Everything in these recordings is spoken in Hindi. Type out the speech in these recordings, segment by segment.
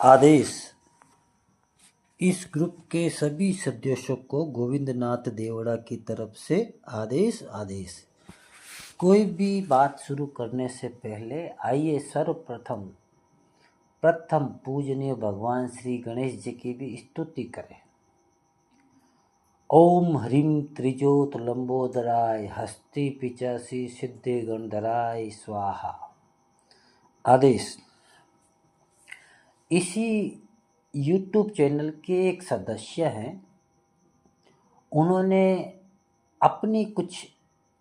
आदेश। इस ग्रुप के सभी सदस्यों को गोविंदनाथ देवड़ा की तरफ से आदेश। कोई भी बात शुरू करने से पहले आइए सर्वप्रथम पूजनीय भगवान श्री गणेश जी की भी स्तुति करें। ओम ह्रीं त्रिजोत लंबोदराय हस्ति पिचासी सिद्धि गणधराय स्वाहा। आदेश। इसी यूट्यूब चैनल के एक सदस्य हैं, उन्होंने अपनी कुछ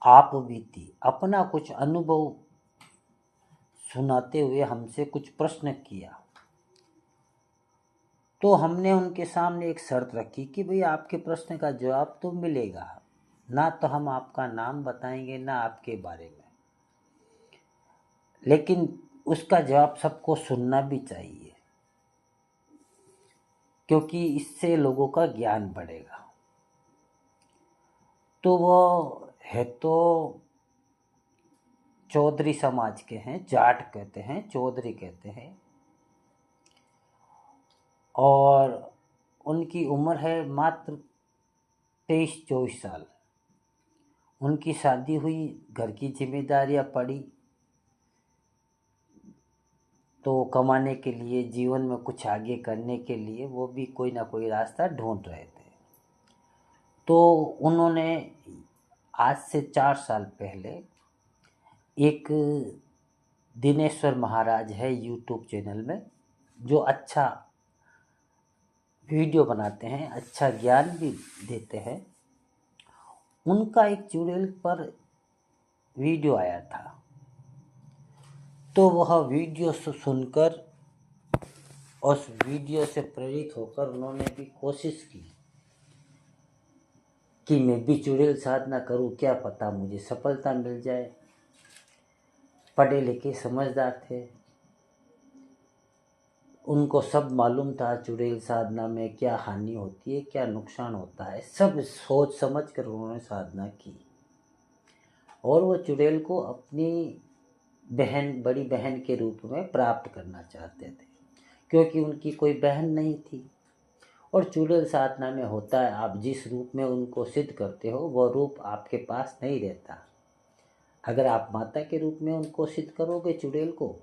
आप बीती अपना कुछ अनुभव सुनाते हुए हमसे कुछ प्रश्न किया। तो हमने उनके सामने एक शर्त रखी कि भाई आपके प्रश्न का जवाब तो मिलेगा, ना तो हम आपका नाम बताएंगे ना आपके बारे में, लेकिन उसका जवाब सबको सुनना भी चाहिए क्योंकि इससे लोगों का ज्ञान बढ़ेगा। तो वो है तो चौधरी समाज के हैं, जाट कहते हैं, चौधरी कहते हैं, और उनकी उम्र है मात्र 23-24 साल। उनकी शादी हुई, घर की जिम्मेदारियां पड़ी, तो कमाने के लिए, जीवन में कुछ आगे करने के लिए वो भी कोई ना कोई रास्ता ढूंढ रहे थे। तो उन्होंने आज से 4 साल पहले एक दिनेश्वर महाराज है यूट्यूब चैनल में, जो अच्छा वीडियो बनाते हैं, अच्छा ज्ञान भी देते हैं, उनका एक चुड़ैल पर वीडियो आया था। तो वह वीडियो सुनकर, उस वीडियो से प्रेरित होकर उन्होंने भी कोशिश की कि मैं भी चुड़ैल साधना करूं, क्या पता मुझे सफलता मिल जाए। पढ़े लिखे समझदार थे, उनको सब मालूम था चुड़ैल साधना में क्या हानि होती है, क्या नुकसान होता है, सब सोच समझ कर उन्होंने साधना की। और वो चुड़ैल को अपनी बहन, बड़ी बहन के रूप में प्राप्त करना चाहते थे, क्योंकि उनकी कोई बहन नहीं थी। और चुड़ैल साधना में होता है, आप जिस रूप में उनको सिद्ध करते हो वो रूप आपके पास नहीं रहता। अगर आप माता के रूप में उनको सिद्ध करोगे चुड़ैल को,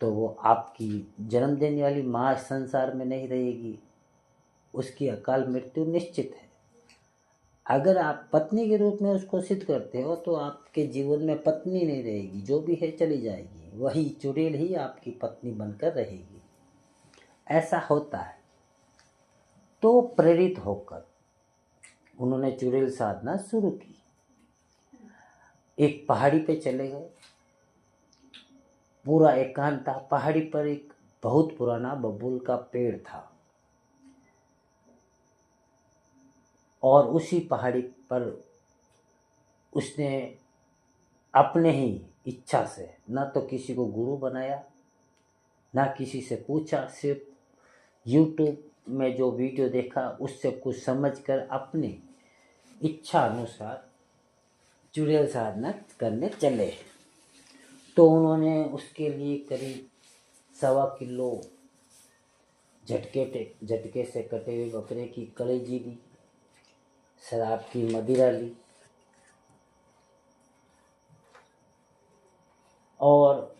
तो वो आपकी जन्म देने वाली माँ संसार में नहीं रहेगी, उसकी अकाल मृत्यु निश्चित है। अगर आप पत्नी के रूप में उसको सिद्ध करते हो तो आपके जीवन में पत्नी नहीं रहेगी, जो भी है चली जाएगी, वही चुड़ैल ही आपकी पत्नी बनकर रहेगी। ऐसा होता है। तो प्रेरित होकर उन्होंने चुड़ैल साधना शुरू की। एक पहाड़ी पे चले गए, पूरा एकांत था। पहाड़ी पर एक बहुत पुराना बबूल का पेड़ था, और उसी पहाड़ी पर उसने अपने ही इच्छा से, ना तो किसी को गुरु बनाया, ना किसी से पूछा, सिर्फ यूट्यूब में जो वीडियो देखा उससे कुछ समझकर अपनी इच्छा अनुसार चुड़ैल साधना करने चले। तो उन्होंने उसके लिए करीब 1.25 किलो झटके से कटे हुए बकरे की कलेजी ली, शराब की मदिरा ली, और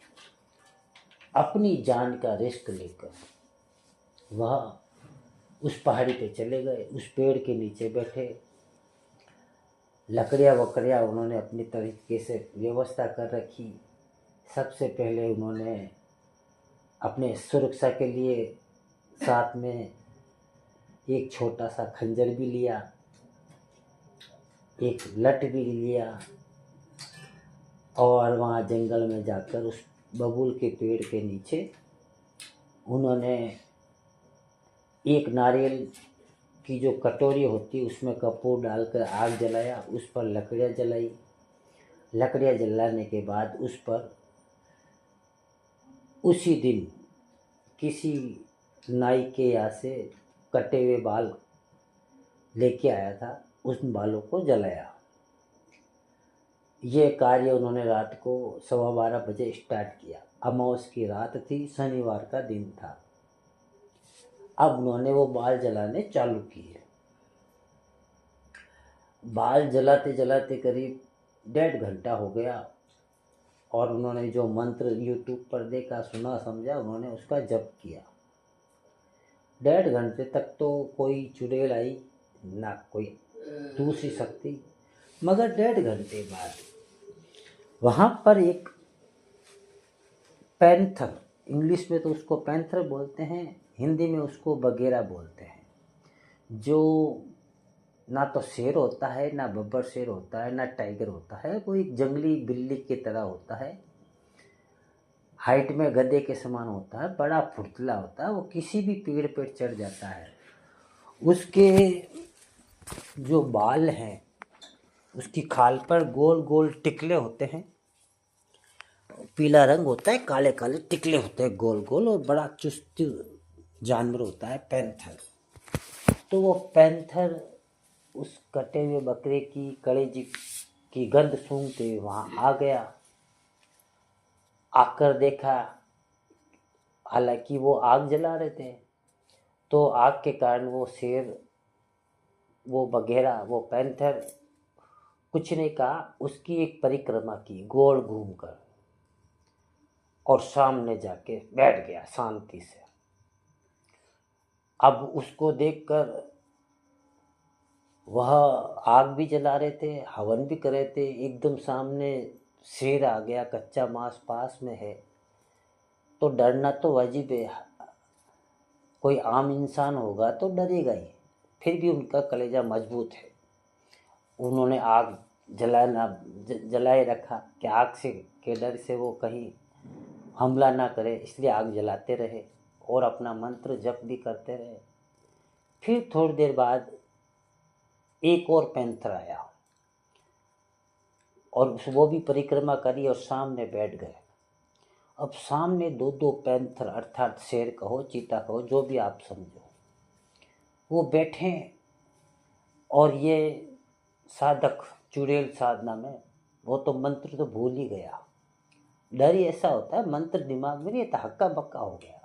अपनी जान का रिस्क लेकर वह उस पहाड़ी पे चले गए। उस पेड़ के नीचे बैठे, लकड़ियाँ वकड़ियाँ उन्होंने अपनी तरीके से व्यवस्था कर रखी। सबसे पहले उन्होंने अपने सुरक्षा के लिए साथ में एक छोटा सा खंजर भी लिया, एक लठ भी लिया, और वहाँ जंगल में जाकर उस बबूल के पेड़ के नीचे उन्होंने एक नारियल की जो कटोरी होती उसमें कपूर डालकर आग जलाया, उस पर लकड़ियाँ जलाई। लकड़ियाँ जलाने के बाद उस पर उसी दिन किसी नाई के यहाँ से कटे हुए बाल लेके आया था, उन बालों को जलाया। ये कार्य उन्होंने रात को 12:15 बजे स्टार्ट किया। अमावस की रात थी, शनिवार का दिन था। अब उन्होंने वो बाल जलाने चालू किए। बाल जलाते जलाते करीब 1.5 घंटा हो गया और उन्होंने जो मंत्र यूट्यूब पर देखा, सुना, समझा, उन्होंने उसका जप किया। 1.5 घंटे तक तो कोई चुड़ैल आई ना, कोई दूसरी शक्ति। मगर 1.5 घंटे बाद वहाँ पर एक पैंथर, इंग्लिश में तो उसको पैंथर बोलते हैं, हिंदी में उसको बगेरा बोलते हैं, जो ना तो शेर होता है, ना बब्बर शेर होता है, ना टाइगर होता है, वो एक जंगली बिल्ली की तरह होता है। हाइट में गधे के समान होता है, बड़ा फुर्तीला होता है, वो किसी भी पेड़ पर चढ़ जाता है। उसके जो बाल हैं, उसकी खाल पर गोल गोल टिकले होते हैं, पीला रंग होता है, काले काले टिकले होते हैं गोल गोल, और बड़ा चुस्त जानवर होता है पैंथर। तो वो पैंथर उस कटे हुए बकरे की कलेजी की गंध सूंघते वहाँ आ गया। आकर देखा, हालांकि वो आग जला रहे थे, तो आग के कारण वो शेर, वो बघेरा, वो पैंथर कुछ नहीं कहा, उसकी एक परिक्रमा की गोल घूमकर और सामने जाके बैठ गया शांति से। अब उसको देखकर वह आग भी जला रहे थे, हवन भी कर रहे थे, एकदम सामने शेर आ गया, कच्चा मांस पास में है, तो डरना तो वाजिब है। कोई आम इंसान होगा तो डरेगा ही, फिर भी उनका कलेजा मजबूत है। उन्होंने आग जलाए रखा कि आग से के डर से वो कहीं हमला ना करे, इसलिए आग जलाते रहे और अपना मंत्र जप भी करते रहे। फिर थोड़ी देर बाद एक और पैंथर आया और वो भी परिक्रमा करी और सामने बैठ गए। अब सामने दो दो पैंथर, अर्थात शेर कहो, चीता कहो, जो भी आप समझो, वो बैठे और ये साधक चुड़ैल साधना में, वो तो मंत्र तो भूल ही गया। डर ही ऐसा होता है, मंत्र दिमाग में नहीं था, हक्का बक्का हो गया।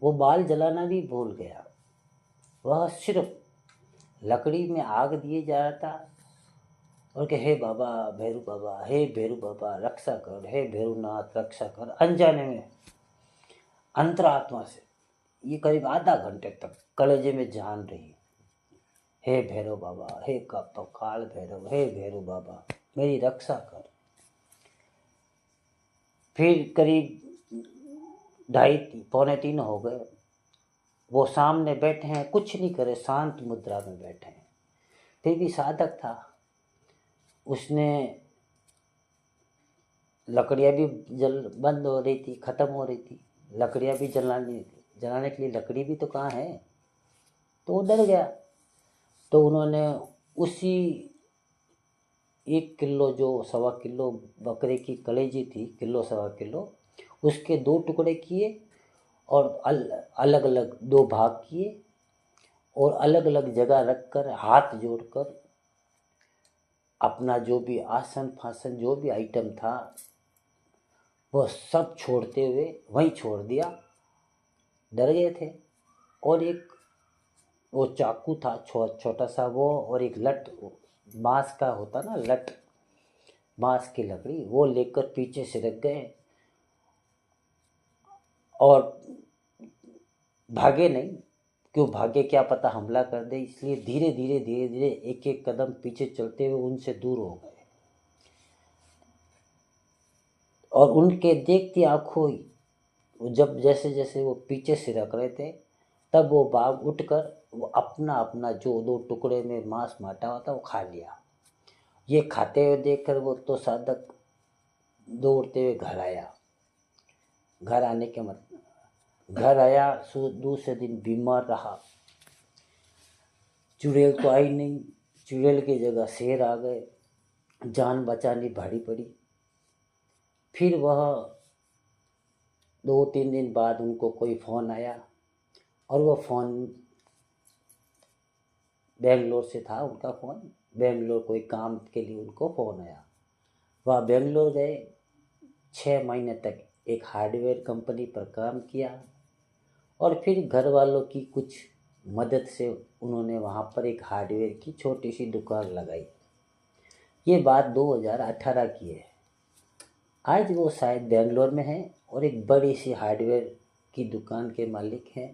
वो बाल जलाना भी भूल गया, वह सिर्फ लकड़ी में आग दिए जा रहा था और कि हे बाबा भैरू बाबा, हे भैरू बाबा रक्षा कर, हे भैरूनाथ रक्षा कर, अनजाने में अंतरात्मा से ये करीब आधा घंटे तक कलेजे में जान रही, हे भैरव बाबा, हे काल भैरव, हे भैरू बाबा मेरी रक्षा कर। फिर करीब 2:30-3 हो गए, वो सामने बैठे हैं, कुछ नहीं करे, शांत मुद्रा में बैठे हैं। फिर भी साधक था, उसने लकड़ियाँ भी बंद हो रही थी, ख़त्म हो रही थी, लकड़ियाँ भी जलाने के लिए लकड़ी भी तो कहाँ है, तो वो डर गया। तो उन्होंने उसी 1 किलो, जो 1.25 किलो बकरे की कलेजी थी, किलो 1.25 किलो, उसके 2 टुकड़े किए और अलग अलग 2 भाग किए और अलग अलग जगह रख कर, हाथ जोड़कर, अपना जो भी आसन फासन जो भी आइटम था वो सब छोड़ते हुए वहीं छोड़ दिया। डर गए थे। और एक वो चाकू था छोटा सा, वो और एक लट, बांस का होता ना लट, बांस की लकड़ी, वो लेकर पीछे से रख गए और भागे नहीं। क्यों भागे, क्या पता हमला कर दे, इसलिए धीरे धीरे धीरे धीरे एक एक कदम पीछे चलते हुए उनसे दूर हो गए। और उनके देखती आंखों, जब जैसे जैसे वो पीछे से रख रहे थे, तब वो बाघ उठकर वो अपना अपना जो 2 टुकड़े में मांस बांटा हुआ था वो खा लिया। ये खाते हुए देखकर वो तो साधक दौड़ते हुए घर आया। घर आने के मतलब घर आया, दूसरे दिन बीमार रहा। चुड़ैल तो आई नहीं, चुड़ैल की जगह शेर आ गए, जान बचानी भारी पड़ी। फिर वह 2-3 दिन बाद उनको कोई फ़ोन आया और वह फ़ोन बेंगलोर से था, उनका फ़ोन बेंगलोर, कोई काम के लिए उनको फ़ोन आया। वह बेंगलोर गए, 6 महीने तक एक हार्डवेयर कंपनी पर काम किया और फिर घर वालों की कुछ मदद से उन्होंने वहाँ पर एक हार्डवेयर की छोटी सी दुकान लगाई। ये बात 2018 की है। आज वो शायद बेंगलोर में है और एक बड़ी सी हार्डवेयर की दुकान के मालिक हैं।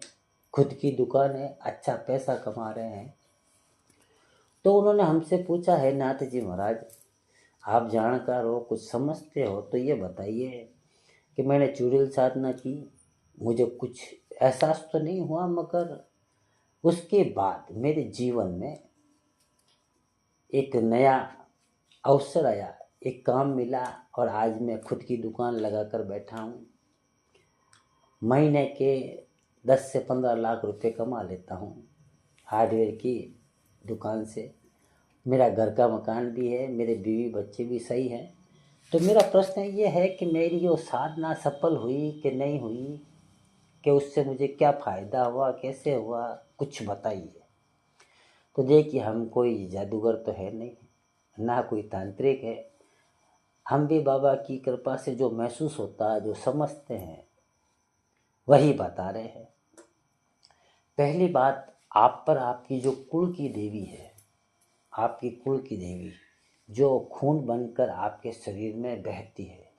खुद की दुकान है, अच्छा पैसा कमा रहे हैं। तो उन्होंने हमसे पूछा है, नाथ जी महाराज, आप जानकार हो, कुछ समझते हो, तो ये बताइए कि मैंने चुड़ैल साधना की, मुझे कुछ एहसास तो नहीं हुआ, मगर उसके बाद मेरे जीवन में एक नया अवसर आया, एक काम मिला और आज मैं खुद की दुकान लगाकर बैठा हूँ। महीने के 10 से 15 लाख रुपए कमा लेता हूँ हार्डवेयर की दुकान से। मेरा घर का मकान भी है, मेरे बीवी बच्चे भी सही हैं। तो मेरा प्रश्न ये है कि मेरी जो साधना सफल हुई कि नहीं हुई, कि उससे मुझे क्या फ़ायदा हुआ, कैसे हुआ, कुछ बताइए। तो देखिए, हम कोई जादूगर तो है नहीं, ना कोई तांत्रिक है। हम भी बाबा की कृपा से जो महसूस होता है, जो समझते हैं, वही बता रहे हैं। पहली बात, आप पर आपकी जो कुल की देवी है, आपकी कुल की देवी जो खून बनकर आपके शरीर में बहती है,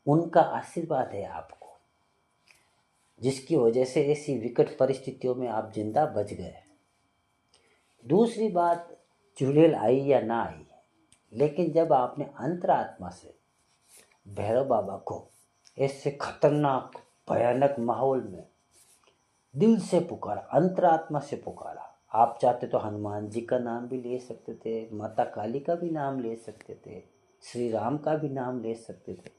उनका आशीर्वाद है आपको, जिसकी वजह से ऐसी विकट परिस्थितियों में आप जिंदा बच गए। दूसरी बात, चुड़ैल आई या ना आई, लेकिन जब आपने अंतरात्मा से भैरव बाबा को ऐसे खतरनाक भयानक माहौल में दिल से पुकारा, अंतरात्मा से पुकारा, आप चाहते तो हनुमान जी का नाम भी ले सकते थे, माता काली का भी नाम ले सकते थे, श्री राम का भी नाम ले सकते थे,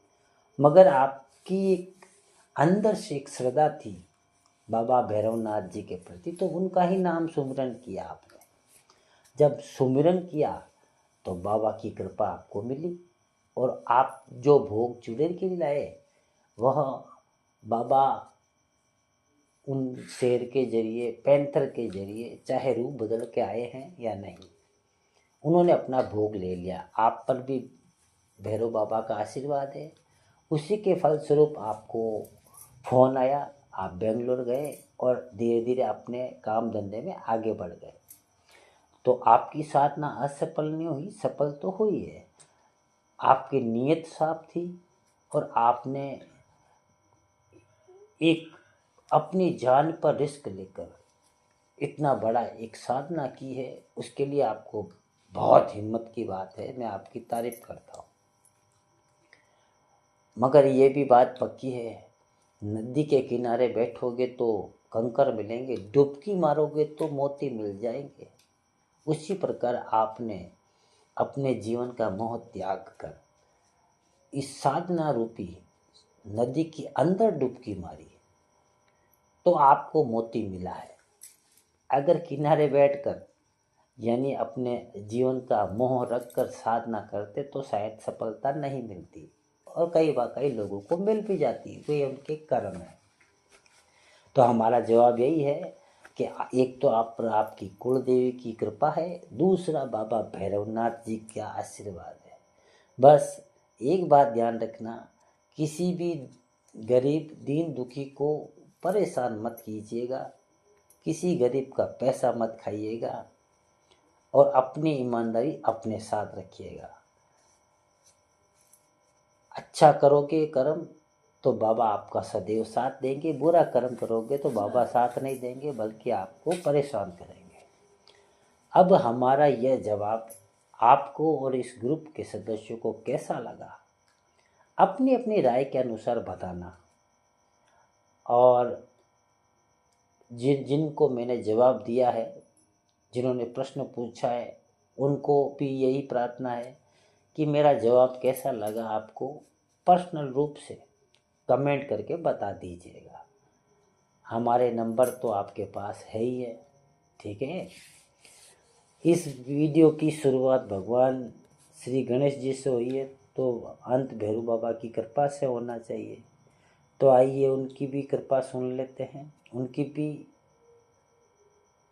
मगर आपकी एक अंदर से एक श्रद्धा थी बाबा भैरवनाथ जी के प्रति, तो उनका ही नाम सुमिरन किया आपने। जब सुमिरन किया तो बाबा की कृपा आपको मिली और आप जो भोग चुड़ैल के लिए लाए, वह बाबा उन शेर के जरिए, पैंथर के जरिए, चाहे रूप बदल के आए हैं या नहीं, उन्होंने अपना भोग ले लिया। आप पर भी भैरव बाबा का आशीर्वाद है। उसी के फलस्वरूप आपको फ़ोन आया, आप बेंगलोर गए और धीरे धीरे अपने काम धंधे में आगे बढ़ गए। तो आपकी साधना असफल नहीं हुई, सफल तो हुई है। आपकी नीयत साफ थी और आपने एक अपनी जान पर रिस्क लेकर इतना बड़ा एक साधना की है, उसके लिए आपको बहुत हिम्मत की बात है, मैं आपकी तारीफ करता हूँ। मगर ये भी बात पक्की है, नदी के किनारे बैठोगे तो कंकर मिलेंगे, डुबकी मारोगे तो मोती मिल जाएंगे। उसी प्रकार आपने अपने जीवन का मोह त्याग कर इस साधना रूपी नदी के अंदर डुबकी मारी, तो आपको मोती मिला है। अगर किनारे बैठकर यानी अपने जीवन का मोह रखकर साधना करते तो शायद सफलता नहीं मिलती, और कई लोगों को मिल भी जाती, वे उनके कर्म है। तो हमारा जवाब यही है कि एक तो आप पर आपकी कुल देवी की कृपा है, दूसरा बाबा भैरवनाथ जी का आशीर्वाद है। बस एक बात ध्यान रखना, किसी भी गरीब दीन दुखी को परेशान मत कीजिएगा, किसी गरीब का पैसा मत खाइएगा और अपनी ईमानदारी अपने साथ रखिएगा। अच्छा करोगे कर्म तो बाबा आपका सदैव साथ देंगे, बुरा कर्म करोगे तो बाबा साथ नहीं देंगे बल्कि आपको परेशान करेंगे। अब हमारा यह जवाब आपको और इस ग्रुप के सदस्यों को कैसा लगा, अपनी अपनी राय के अनुसार बताना। और जिनको मैंने जवाब दिया है, जिन्होंने प्रश्न पूछा है, उनको भी यही प्रार्थना है कि मेरा जवाब कैसा लगा आपको पर्सनल रूप से कमेंट करके बता दीजिएगा। हमारे नंबर तो आपके पास है ही है, ठीक है। इस वीडियो की शुरुआत भगवान श्री गणेश जी से हुई है, तो अंत भैरव बाबा की कृपा से होना चाहिए। तो आइए उनकी भी कृपा सुन लेते हैं, उनकी भी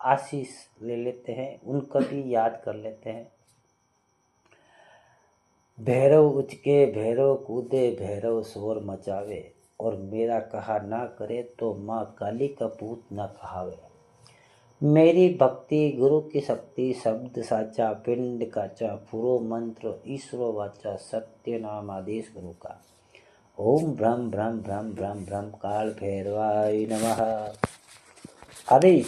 आशीष ले लेते हैं, उनका भी याद कर लेते हैं। भैरव उचके भैरव कूदे, भैरव शोर मचावे, और मेरा कहा ना करे तो माँ काली का पूत न कहावे। मेरी भक्ति गुरु की शक्ति शब्द साचा पिंड काचा पूरो मंत्र ईश्वरो वाचा सत्य नाम आदेश गुरु का। ओम ब्रह्म ब्रह्म ब्रह्म ब्रह्म ब्रह्म काल भैरवाय नमः। आदेश